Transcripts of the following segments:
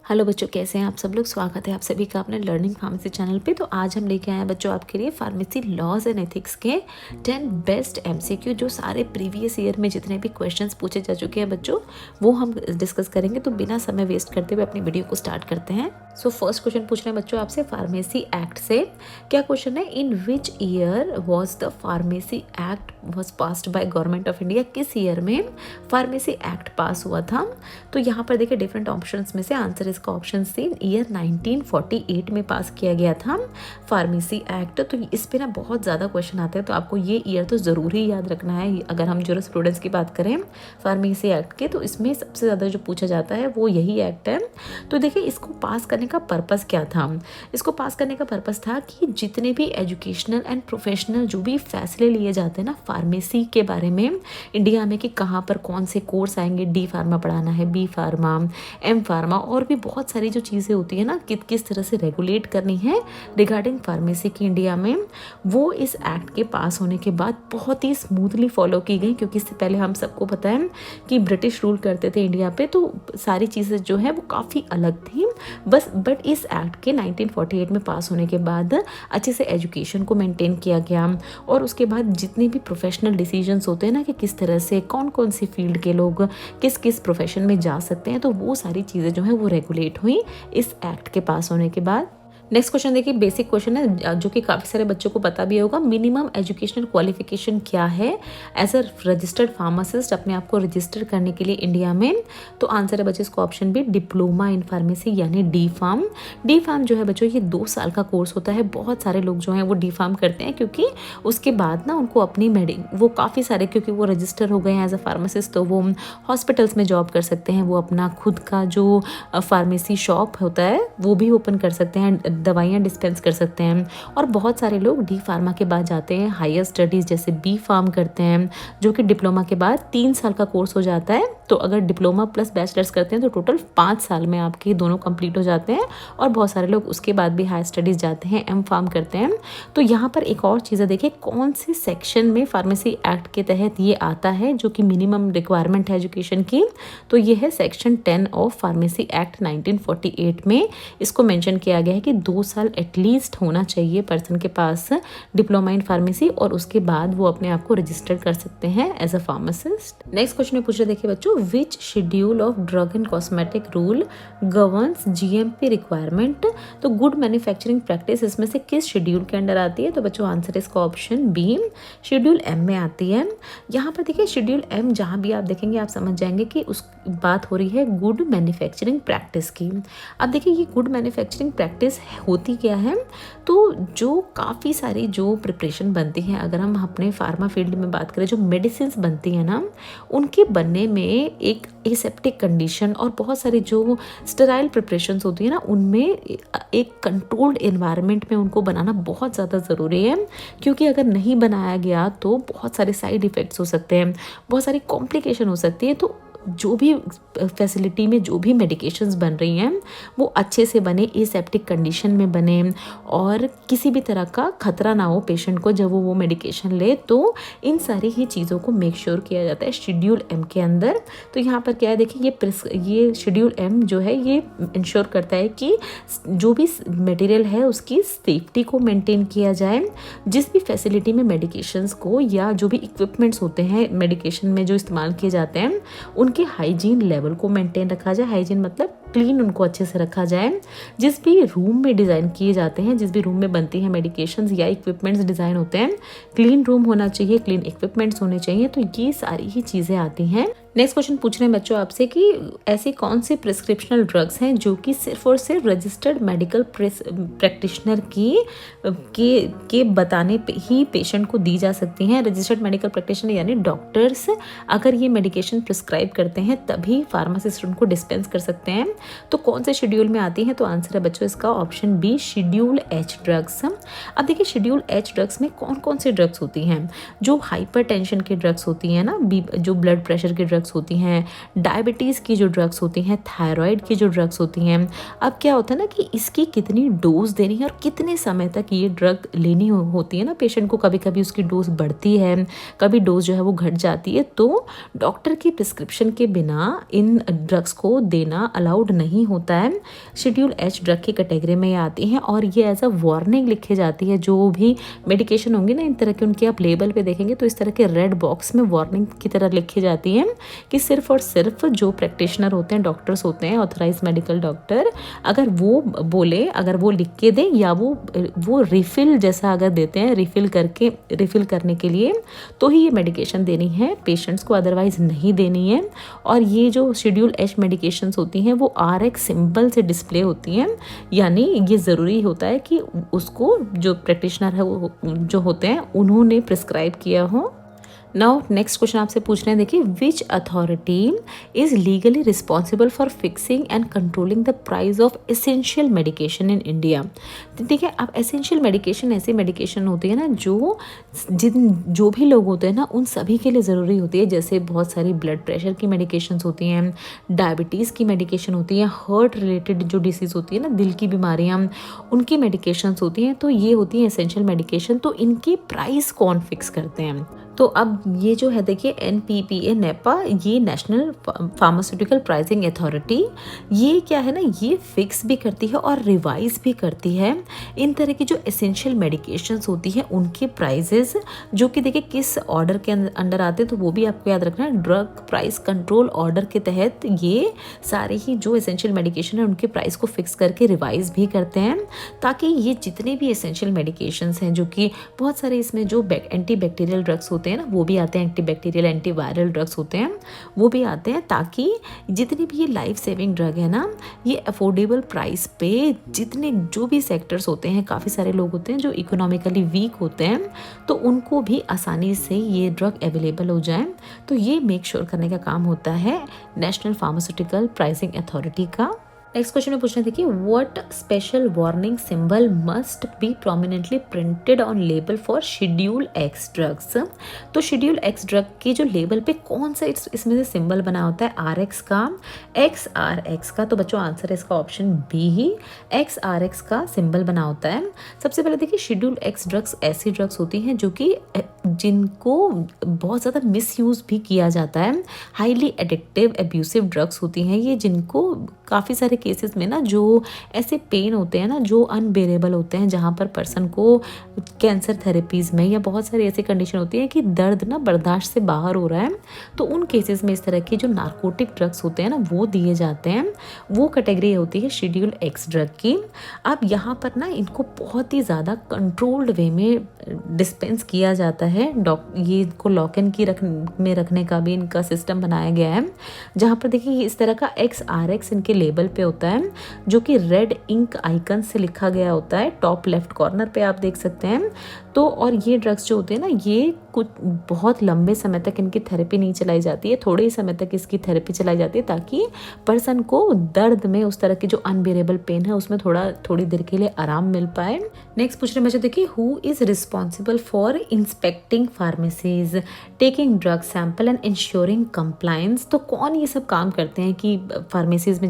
Hello बच्चों, कैसे हैं आप सब लोग। स्वागत है आप सभी का अपने लर्निंग फार्मेसी चैनल पे। तो आज हम लेके आए हैं बच्चों आपके लिए फार्मेसी लॉज एंड एथिक्स के 10 बेस्ट एमसीक्यू, जो सारे प्रीवियस ईयर में जितने भी क्वेश्चंस पूछे जा चुके हैं बच्चों, वो हम डिस्कस करेंगे। तो बिना समय वेस्ट करते हुए अपनी वीडियो को स्टार्ट करते हैं। सो फर्स्ट क्वेश्चन पूछ रहे हैं बच्चों आपसे फार्मेसी एक्ट से। क्या क्वेश्चन है, in which year was the pharmacy act was passed by government of India. किस ईयर में फार्मेसी एक्ट पास हुआ था। तो यहाँ पर देखिए डिफरेंट ऑप्शंस में से आंसर इसका ऑप्शन सी ईयर 1948 में पास किया गया था फार्मेसी एक्ट। तो इस पे ना बहुत ज़्यादा क्वेश्चन आते हैं, तो आपको ये ईयर तो ज़रूर ही याद रखना है। अगर हम जो स्टूडेंट्स की बात करें फार्मेसी एक्ट के, तो इसमें सबसे ज़्यादा जो पूछा जाता है वो यही एक्ट है। तो देखिए इसको पास करने का पर्पज़ क्या था। इसको पास करने का पर्पज़ था कि जितने भी एजुकेशनल एंड प्रोफेशनल जो भी फैसले लिए जाते हैं ना फार्मेसी के बारे में इंडिया में, कि कहाँ पर कौन से कोर्स आएंगे, डी फार्मा पढ़ाना है, बी फार्मा, एम फार्मा, और भी बहुत सारी जो चीज़ें होती है ना किस तरह से रेगुलेट करनी है रिगार्डिंग फार्मेसी की इंडिया में, वो इस एक्ट के पास होने के बाद बहुत ही स्मूथली फॉलो की गई। क्योंकि इससे पहले हम सबको पता है कि ब्रिटिश रूल करते थे इंडिया पे, तो सारी चीज़ें जो है वो काफ़ी अलग थी। बट इस एक्ट के 1948 में पास होने के बाद अच्छे से एजुकेशन को मेंटेन किया गया, और उसके बाद जितने भी प्रोफेशनल डिसीजंस होते हैं ना कि किस तरह से कौन कौन सी फील्ड के लोग किस किस प्रोफेशन में जा सकते हैं, तो वो सारी चीज़ें जो है वो रेगुलेट हुई इस एक्ट के पास होने के बाद। नेक्स्ट क्वेश्चन देखिए, बेसिक क्वेश्चन है जो कि काफ़ी सारे बच्चों को पता भी होगा। मिनिमम एजुकेशनल क्वालिफिकेशन क्या है एज अ रजिस्टर्ड फार्मासिस्ट अपने आप को रजिस्टर करने के लिए इंडिया में। तो आंसर है बच्चों इसका option B diploma in pharmacy यानी डी फार्म। डी फार्म जो है बच्चों ये 2 साल का कोर्स होता है। बहुत सारे लोग जो हैं वो डी फार्म करते हैं, क्योंकि उसके बाद ना उनको अपनी वो काफ़ी सारे, क्योंकि वो रजिस्टर हो गए हैं एज अ फार्मासिस्ट, तो वो हॉस्पिटल्स में जॉब कर सकते हैं। वो अपना खुद का जो फार्मेसी शॉप होता है वो भी ओपन कर सकते हैं, दवाइयाँ डिस्पेंस कर सकते हैं। और बहुत सारे लोग डी फार्मा के बाद जाते हैं हायर स्टडीज़, जैसे बी फार्म करते हैं, जो कि डिप्लोमा के बाद 3 साल का कोर्स हो जाता है। तो अगर डिप्लोमा प्लस बैचलर्स करते हैं तो टोटल 5 साल में आपके दोनों कंप्लीट हो जाते हैं। और बहुत सारे लोग उसके बाद भी हायर स्टडीज़ जाते हैं, एम फार्म करते हैं। तो यहाँ पर एक और चीज़ है, देखिए कौन से सेक्शन में फार्मेसी एक्ट के तहत ये आता है जो कि मिनिमम रिक्वायरमेंट है एजुकेशन की। तो ये है सेक्शन 10 ऑफ फार्मेसी एक्ट 1948 में इसको मेंशन किया गया है कि 2 साल एटलीस्ट होना चाहिए पर्सन के पास डिप्लोमा इन फार्मेसी, और उसके बाद वो अपने आप को रजिस्टर कर सकते हैं as a pharmacist. Next question में पूछ रहे देखिए बच्चों, which schedule of drug and cosmetic rule governs GMP requirement. तो गुड मैन्युफैक्चरिंग प्रैक्टिस इसमें से किस शेड्यूल के अंडर आती है। तो बच्चों आंसर इसका ऑप्शन बी शेड्यूल एम में आती है। यहाँ पर देखिए शेड्यूल एम जहाँ भी आप देखेंगे आप समझ जाएंगे कि उस बात हो रही है गुड मैन्युफैक्चरिंग प्रैक्टिस की। अब देखिए ये गुड मैन्युफैक्चरिंग प्रैक्टिस होती क्या है। तो जो काफ़ी सारी जो प्रिपरेशन बनती हैं, अगर हम अपने फार्मा फील्ड में बात करें, जो मेडिसिन बनती हैं ना, उनके बनने में एक एसेप्टिक कंडीशन और बहुत सारी जो स्टेराइल प्रिपरेशंस होती है ना, उनमें एक कंट्रोल्ड एनवायरनमेंट में उनको बनाना बहुत ज़्यादा ज़रूरी है। क्योंकि अगर नहीं बनाया गया तो बहुत सारे साइड इफ़ेक्ट्स हो सकते हैं, बहुत सारी कॉम्प्लिकेशन हो सकती है। तो जो भी फैसिलिटी में जो भी मेडिकेशंस बन रही हैं वो अच्छे से बने, एसेप्टिक कंडीशन में बने, और किसी भी तरह का खतरा ना हो पेशेंट को जब वो मेडिकेशन ले। तो इन सारी ही चीज़ों को मेक श्योर किया जाता है शेड्यूल एम के अंदर। तो यहाँ पर क्या है देखिए, ये शेड्यूल एम जो है ये इंश्योर करता है कि जो भी मटेरियल है उसकी सेफ्टी को मेंटेन किया जाए। जिस भी फैसिलिटी में मेडिकेशंस को या जो भी इक्विपमेंट्स होते हैं मेडिकेशन में जो इस्तेमाल किए जाते हैं, उनके हाइजीन लेवल को मेंटेन रखा जाए। हाइजीन मतलब क्लीन उनको अच्छे से रखा जाए। जिस भी रूम में डिज़ाइन किए जाते हैं, जिस भी रूम में बनती हैं मेडिकेशंस या इक्विपमेंट्स डिज़ाइन होते हैं, क्लीन रूम होना चाहिए, क्लीन इक्विपमेंट्स होने चाहिए। तो ये सारी ही चीज़ें आती हैं। नेक्स्ट क्वेश्चन पूछ रहे हैं बच्चों आपसे कि ऐसे कौन से प्रिस्क्रिप्शनल ड्रग्स हैं जो कि सिर्फ और सिर्फ रजिस्टर्ड मेडिकल प्रैक्टिशनर के बताने पे ही पेशेंट को दी जा सकती हैं। रजिस्टर्ड मेडिकल प्रैक्टिशनर यानी डॉक्टर्स अगर ये मेडिकेशन प्रिस्क्राइब करते हैं तभी फार्मासिस्ट उनको डिस्पेंस कर सकते हैं। तो कौन से शेड्यूल में आती हैं। तो आंसर है बच्चों इसका option B schedule H drugs. अब देखिए शेड्यूल एच ड्रग्स में कौन कौन सी ड्रग्स होती हैं। जो हाइपर टेंशन की ड्रग्स होती हैं ना, जो ब्लड प्रेशर की ड्रग्स ड्रग्स होती हैं, डायबिटीज़ की जो ड्रग्स होती हैं, थायराइड की जो ड्रग्स होती हैं। अब क्या होता है ना कि इसकी कितनी डोज देनी है और कितने समय तक ये ड्रग लेनी होती है ना पेशेंट को, कभी कभी उसकी डोज बढ़ती है, कभी डोज जो है वो घट जाती है, तो डॉक्टर की प्रिस्क्रिप्शन के बिना इन ड्रग्स को देना अलाउड नहीं होता है। शेड्यूल एच ड्रग की कैटेगरी में ये आती हैं और ये एज अ वार्निंग लिखी जाती है। जो भी मेडिकेशन होंगे ना इन तरह के, उनके आप लेबल पे देखेंगे तो इस तरह के रेड बॉक्स में वार्निंग की तरह लिखी जाती है कि सिर्फ और सिर्फ जो प्रैक्टिशनर होते हैं, डॉक्टर्स होते हैं, ऑथराइज मेडिकल डॉक्टर, अगर वो बोले, अगर वो लिख के दें या वो रिफिल जैसा अगर देते हैं, रिफिल करने के लिए, तो ही ये मेडिकेशन देनी है पेशेंट्स को, अदरवाइज नहीं देनी है। और ये जो शेड्यूल एच मेडिकेशंस होती हैं वो RX सिंबल से डिस्प्ले होती हैं, यानी ये ज़रूरी होता है कि उसको जो प्रैक्टिशनर है वो जो होते हैं उन्होंने प्रिस्क्राइब किया हो। नाउ नेक्स्ट क्वेश्चन आपसे पूछ रहे हैं, देखिए, which authority is legally responsible for fixing and controlling the price of essential medication in India. देखिए, अब एसेंशियल मेडिकेशन ऐसी मेडिकेशन होती है ना जो भी लोग होते हैं ना उन सभी के लिए ज़रूरी होती है। जैसे बहुत सारी ब्लड प्रेशर की मेडिकेशंस होती हैं, डायबिटीज़ की मेडिकेशन होती है, हार्ट रिलेटेड जो डिसीज़ होती है ना, दिल की बीमारियाँ, उनकी मेडिकेशंस होती हैं, तो ये होती हैं एसेंशियल मेडिकेशन। तो इनकी प्राइस कौन फिक्स करते हैं? तो अब ये जो है देखिए NPPA नेपा, ये नेशनल फार्मास्यूटिकल प्राइसिंग अथॉरिटी, ये क्या है ना, ये फिक्स भी करती है और रिवाइज भी करती है इन तरह की जो एसेंशियल मेडिकेशंस होती हैं उनके प्राइजेस, जो कि देखिए किस ऑर्डर के अंडर आते हैं, तो वो भी आपको याद रखना है। ड्रग प्राइस कंट्रोल ऑर्डर के तहत ये सारे ही जो एसेंशियल मेडिकेशन है उनके प्राइस को फिक्स करके रिवाइज भी करते हैं, ताकि ये जितने भी एसेंशियल मेडिकेशंस हैं, जो कि बहुत सारे इसमें जो एंटी बैक्टीरियल ड्रग्स होते हैं ना वो भी आते हैं, anti bacterial anti viral drugs होते हैं वो भी आते हैं, ताकि जितनी भी ये लाइफ सेविंग ड्रग है ना, ये अफोर्डेबल प्राइस पे जितने जो भी सेक्टर्स होते हैं, काफ़ी सारे लोग होते हैं जो इकोनॉमिकली वीक होते हैं, तो उनको भी आसानी से ये ड्रग अवेलेबल हो जाए। तो ये मेक श्योर करने का काम होता है नेशनल फार्मास्यूटिकल प्राइसिंग अथॉरिटी का। नेक्स्ट क्वेश्चन में पूछना, देखिए, what special warning symbol must be prominently printed on label for schedule x drugs. तो शेड्यूल एक्स ड्रग के जो लेबल पे कौन सा इसमें से सिंबल बना होता है? RX का, XRX का। तो बच्चों आंसर है इसका ऑप्शन बी ही, XRX का सिंबल बना होता है। सबसे पहले देखिए, शेड्यूल एक्स ड्रग्स ऐसी ड्रग्स होती हैं जो कि जिनको बहुत ज़्यादा मिसयूज़ भी किया जाता है, हाईली एडिक्टिव एब्यूसिव ड्रग्स होती हैं ये, जिनको काफ़ी सारे केसेस में ना जो ऐसे पेन होते हैं ना जो अनबेरेबल होते हैं, जहाँ पर पर्सन को कैंसर थेरेपीज़ में या बहुत सारी ऐसी कंडीशन होती है कि दर्द ना बर्दाश्त से बाहर हो रहा है, तो उन केसेस में इस तरह की जो नार्कोटिक ड्रग्स होते हैं ना वो दिए जाते हैं। वो कैटेगरी होती है शेड्यूल एक्स ड्रग की। अब यहाँ पर ना इनको बहुत ही ज़्यादा कंट्रोल्ड वे में डिस्पेंस किया जाता है। ये इनको लॉक इन की में रखने का भी इनका सिस्टम बनाया गया है, जहाँ पर देखिए इस तरह का XRX इनके लेबल पे होता है, जो कि रेड इंक आइकन से लिखा गया होता है, टॉप लेफ्ट कॉर्नर पे आप देख सकते हैं। तो और ये ड्रग्स जो होते हैं ना, ये कुछ बहुत लंबे समय तक इनकी थेरेपी नहीं चलाई जाती है, थोड़े ही समय तक इसकी थेरेपी चलाई जाती है, ताकि पर्सन को दर्द में उस तरह की जो अनबेरेबल पेन है उसमें थोड़ी देर के लिए आराम मिल पाए। नेक्स्ट पूछ रहे हैं बच्चे, देखिए, who is responsible for inspecting pharmacies, taking drug sample and ensuring compliance. तो कौन ये सब काम करते हैं कि फार्मेसीज में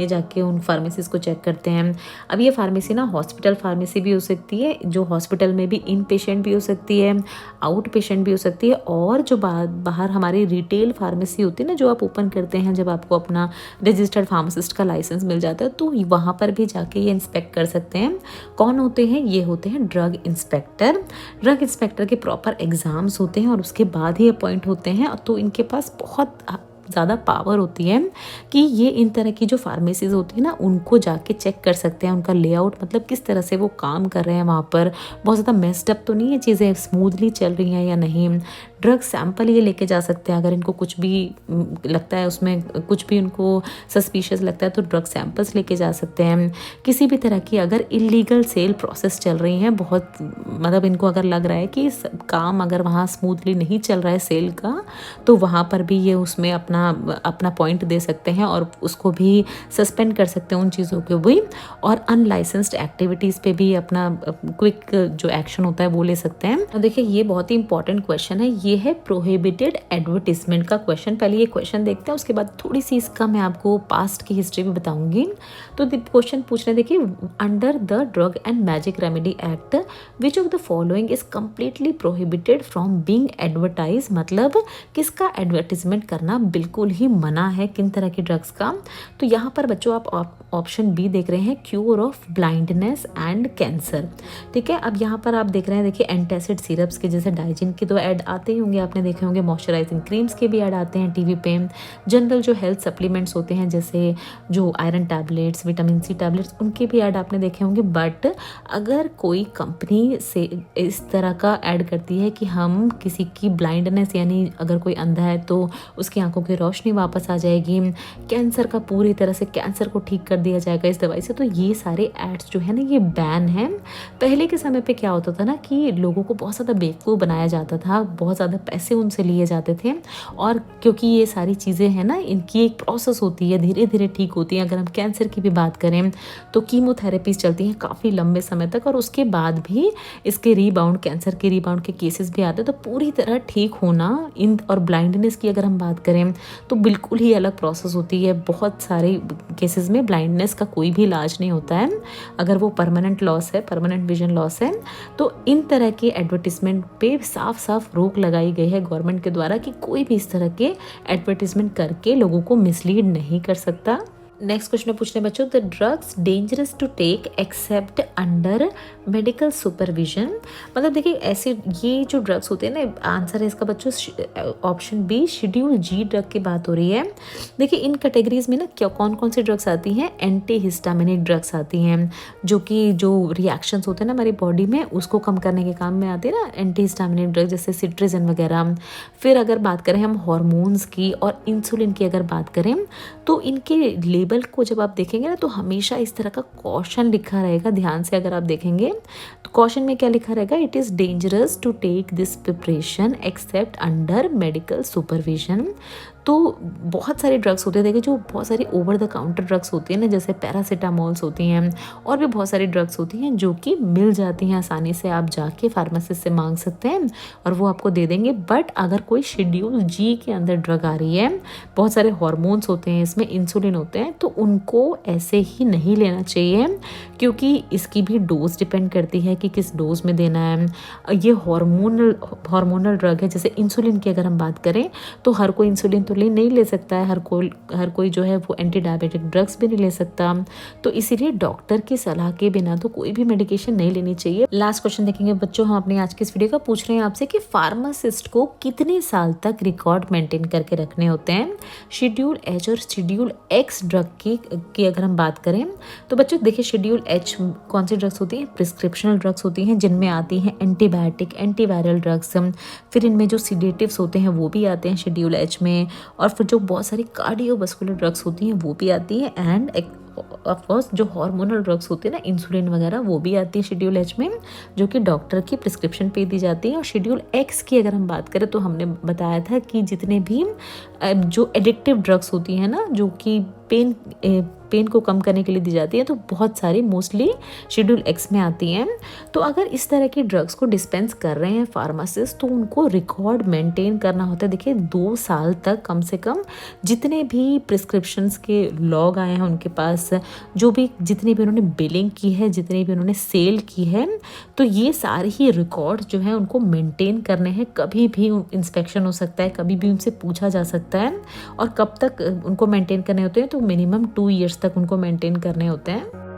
जाके उन फार्मेसीज को चेक करते हैं। अब ये फार्मेसी ना हॉस्पिटल फार्मेसी भी हो सकती है, जो हॉस्पिटल में भी इन पेशेंट भी हो सकती है, आउट पेशेंट भी हो सकती है, और जो बाहर हमारी रिटेल फार्मेसी होती है ना, जो आप ओपन करते हैं जब आपको अपना रजिस्टर्ड फार्मासिस्ट का लाइसेंस मिल जाता है, तो वहाँ पर भी जाके ये इंस्पेक्ट कर सकते हैं। कौन होते हैं? ये होते हैं ड्रग इंस्पेक्टर। ड्रग इंस्पेक्टर के प्रॉपर एग्जाम्स होते हैं और उसके बाद ही अपॉइंट होते हैं, तो इनके पास बहुत ज़्यादा पावर होती है कि ये इन तरह की जो फार्मेसीज होती है ना उनको जाके चेक कर सकते हैं, उनका लेआउट, मतलब किस तरह से वो काम कर रहे हैं वहाँ पर, बहुत ज़्यादा मेस्ड अप तो नहीं है चीज़ें, स्मूथली चल रही हैं या नहीं। ड्रग सैंपल ये लेके जा सकते हैं, अगर इनको कुछ भी लगता है, उसमें कुछ भी उनको सस्पिशियस लगता है तो ड्रग सैंपल्स लेके जा सकते हैं। किसी भी तरह की अगर इलीगल सेल प्रोसेस चल रही है, बहुत मतलब इनको अगर लग रहा है कि काम अगर वहाँ स्मूथली नहीं चल रहा है सेल का, तो वहाँ पर भी ये उसमें अपना पॉइंट दे सकते हैं और उसको भी सस्पेंड कर सकते हैं उन चीज़ों को भी, और अनलाइसेंस्ड एक्टिविटीज़ पे भी अपना क्विक जो एक्शन होता है वो ले सकते हैं। देखिए, ये बहुत ही इंपॉर्टेंट क्वेश्चन है। ये है प्रोहिबिटेड एडवर्टिजमेंट का क्वेश्चन। पहले ये क्वेश्चन देखते हैं, उसके बाद थोड़ी सी इसका मैं आपको पास्ट की हिस्ट्री भी बताऊंगी। तो क्वेश्चन पूछ रहे, देखिए, under the drug and magic remedy act which of the following is completely prohibited from being advertise, मतलब किसका एडवर्टीजमेंट करना बिल्कुल ही मना है, किन तरह की ड्रग्स का। तो यहाँ पर बच्चों आप ऑप्शन बी देख रहे हैं, cure of blindness and cancer. ठीक है, अब यहाँ पर आप देख रहे हैं, देखिए, एंटासिड सिरप्स के जैसे डाइजिन के तो ऐड आते ही होंगे, आपने देखे होंगे, मॉइस्चराइजिंग क्रीम्स के भी ऐड आते हैं टीवी पे। जनरल जो हेल्थ सप्लीमेंट्स होते हैं जैसे जो iron tablets, vitamin C tablets, उनके भी ऐड आपने देखे होंगे। बट अगर कोई कंपनी से इस तरह का ऐड करती है कि हम किसी की ब्लाइंडनेस, यानी अगर कोई अंधा है तो उसकी आंखों की रोशनी वापस आ जाएगी, कैंसर का पूरी तरह से कैंसर को ठीक कर दिया जाएगा इस दवाई से, तो ये सारे एड्स जो है ना ये बैन है। पहले के समय पे क्या होता था ना कि लोगों को बहुत ज़्यादा बेवकूफ़ बनाया जाता था, बहुत ज़्यादा पैसे उनसे लिए जाते थे, और क्योंकि ये सारी चीज़ें हैं ना, इनकी एक प्रोसेस होती है, धीरे धीरे ठीक होती है। अगर हम कैंसर की भी बात करें तो कीमोथेरेपीज चलती हैं काफ़ी लंबे समय तक, और उसके बाद भी इसके रीबाउंड, कैंसर के रीबाउंड के केसेस भी आते हैं। तो पूरी तरह ठीक होना इन, और ब्लाइंडनेस की अगर हम बात करें तो बिल्कुल ही अलग प्रोसेस होती है। बहुत सारे केसेस में ब्लाइंडनेस का कोई भी इलाज नहीं होता है, अगर वो परमानेंट लॉस है, परमानेंट विजन लॉस है। तो इन तरह के एडवर्टीजमेंट पे साफ साफ रोक लगाई गई है गवर्नमेंट के द्वारा कि कोई भी इस तरह के एडवर्टीजमेंट करके लोगों को मिसलीड नहीं कर सकता। नेक्स्ट क्वेश्चन में पूछ रहे हैं बच्चों, the drugs dangerous to take except under medical supervision, मतलब देखिए ऐसे ये जो ड्रग्स होते हैं ना, आंसर है इसका बच्चों ऑप्शन बी, शेड्यूल जी ड्रग की बात हो रही है। देखिए इन कैटेगरीज में ना क्या कौन कौन सी ड्रग्स आती हैं, एंटी हिस्टामिनिक ड्रग्स आती हैं, जो कि जो रिएक्शंस होते हैं ना हमारी बॉडी में उसको कम करने के काम में आते हैं ना, एंटी हिस्टामिनिक ड्रग जैसे सिट्रिजिन वगैरह। फिर अगर बात करें हम हार्मोन्स की और इंसुलिन की अगर बात करें तो इनके लेबल को जब आप देखेंगे ना तो हमेशा इस तरह का कॉशन लिखा रहेगा, ध्यान से अगर आप देखेंगे तो कॉशन में क्या लिखा रहेगा, it is dangerous to take this preparation except under medical supervision. तो बहुत सारे ड्रग्स होते हैं, देखिए जो बहुत सारी ओवर द काउंटर ड्रग्स होती हैं ना, जैसे पैरासीटामोल्स होती हैं, और भी बहुत सारी ड्रग्स होती हैं जो कि मिल जाती हैं आसानी से, आप जाके फार्मासिस्ट से मांग सकते हैं और वो आपको दे देंगे। बट अगर कोई शेड्यूल जी के अंदर ड्रग आ रही है, बहुत सारे हार्मोन्स होते हैं इसमें, इंसुलिन होते हैं, तो उनको ऐसे ही नहीं लेना चाहिए, क्योंकि इसकी भी डोज डिपेंड करती है कि किस डोज में देना है। ये हार्मोनल ड्रग है, जैसे इंसुलिन की अगर हम बात करें तो हर कोई इंसुलिन तो नहीं ले सकता है, हर कोई जो है वो एंटी डायबिटिक ड्रग्स भी नहीं ले सकता, तो इसीलिए डॉक्टर की सलाह के बिना तो कोई भी मेडिकेशन नहीं लेनी चाहिए। लास्ट क्वेश्चन देखेंगे बच्चों हम अपनी आज की इस वीडियो का, पूछ रहे हैं आपसे कि फार्मासिस्ट को कितने साल तक रिकॉर्ड मेंटेन करके रखने होते हैं शेड्यूल एच और शेड्यूल एक्स ड्रग की अगर हम बात करें तो बच्चों देखिए, शेड्यूल एच कौन सी ड्रग्स होती हैं, प्रिस्क्रिप्शनल ड्रग्स होती हैं जिनमें आती हैं एंटीबायोटिक, एंटीवायरल ड्रग्स, फिर इनमें जो सीडेटिव्स होते हैं वो भी आते हैं शेड्यूल एच में, और फिर जो बहुत सारी कार्डियोवास्कुलर ड्रग्स होती हैं वो भी आती हैं, एंड ऑफ कोर्स जो हार्मोनल ड्रग्स होती है ना, इंसुलिन वगैरह, वो भी आती है शेड्यूल एच में, जो कि डॉक्टर की प्रिस्क्रिप्शन पे दी जाती है। और शेड्यूल एक्स की अगर हम बात करें तो हमने बताया था कि जितने भी जो एडिक्टिव ड्रग्स होती हैं ना, जो कि पेन को कम करने के लिए दी जाती है, तो बहुत सारी मोस्टली शेड्यूल एक्स में आती हैं। तो अगर इस तरह की ड्रग्स को डिस्पेंस कर रहे हैं फार्मासिस्ट तो उनको रिकॉर्ड मेंटेन करना होता है। देखिए 2 साल तक कम से कम जितने भी प्रिस्क्रिप्शंस के लॉग आए हैं उनके पास, जो भी जितनी भी उन्होंने बिलिंग की है, जितनी भी उन्होंने सेल की है, तो ये सारे ही रिकॉर्ड जो है उनको मेंटेन करने हैं। कभी भी इंस्पेक्शन हो सकता है, कभी भी उनसे पूछा जा सकता है, और कब तक उनको मेंटेन करने होते हैं, तो मिनिमम 2 ईयर्स तक उनको मेंटेन करने होते हैं।